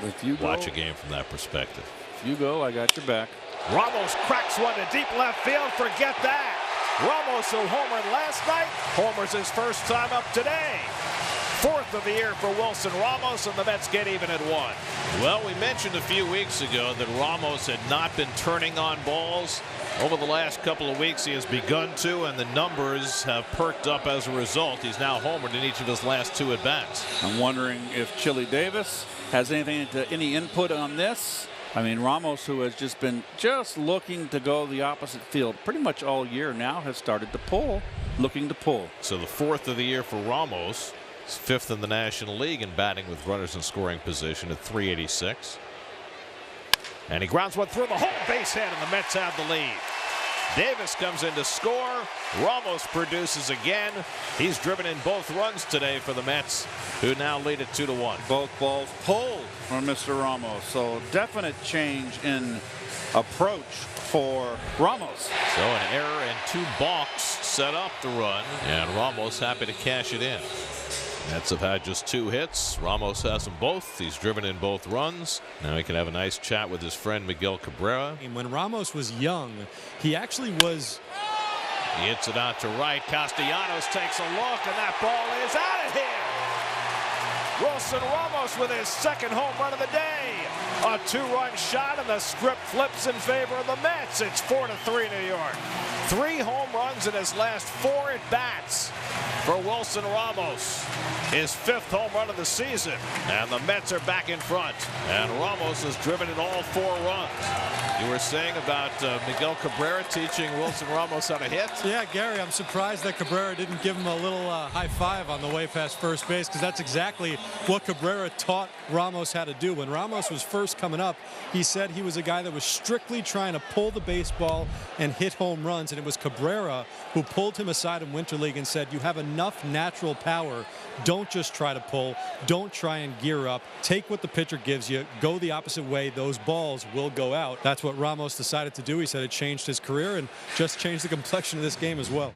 If you watch a game from that perspective. If you go, I got your back. Ramos cracks one to deep left field. Forget that. Ramos, who homered last night, homers his first time up today. Fourth of the year for Wilson Ramos, and the Mets get even at 1. Well, we mentioned a few weeks ago that Ramos had not been turning on balls. Over the last couple of weeks, he has begun to, and the numbers have perked up as a result. He's now homered in each of his last 2 at-bats. I'm wondering if Chili Davis has any input on this. I mean, Ramos, who has just been looking to go the opposite field pretty much all year now, has started to pull, looking to pull. So the 4th of the year for Ramos. He's 5th in the National League in batting with runners in scoring position at .386. And he grounds one through the whole base hit, and the Mets have the lead. Davis comes in to score. Ramos produces again. He's driven in both runs today for the Mets, who now lead at 2-1. Both balls pulled from Mr. Ramos. So definite change in approach for Ramos. So an error and 2 balks set up the run, and Ramos happy to cash it in. Mets have had just 2 hits. Ramos has them both. He's driven in both runs. Now he can have a nice chat with his friend Miguel Cabrera. When Ramos was young, he actually was. He hits it out to right. Castellanos takes a look, and that ball is out of here. Wilson Ramos with his 2nd home run of the day. A 2-run shot, and the script flips in favor of the Mets. It's 4-3 New York. 3 home runs in his last 4 at-bats for Wilson Ramos. His 5th home run of the season. And the Mets are back in front. And Ramos has driven in all 4 runs. You were saying about Miguel Cabrera teaching Wilson Ramos how to hit? Yeah, Gary, I'm surprised that Cabrera didn't give him a little high five on the way past first base, because that's exactly what Cabrera taught Ramos how to do. When Ramos was first coming up, he said he was a guy that was strictly trying to pull the baseball and hit home runs, and it was Cabrera who pulled him aside in Winter League and said, you have enough natural power. Don't just try to pull. Don't try and gear up. Take what the pitcher gives you. Go the opposite way. Those balls will go out. That's what Ramos decided to do. He said it changed his career and just changed the complexion of this game as well.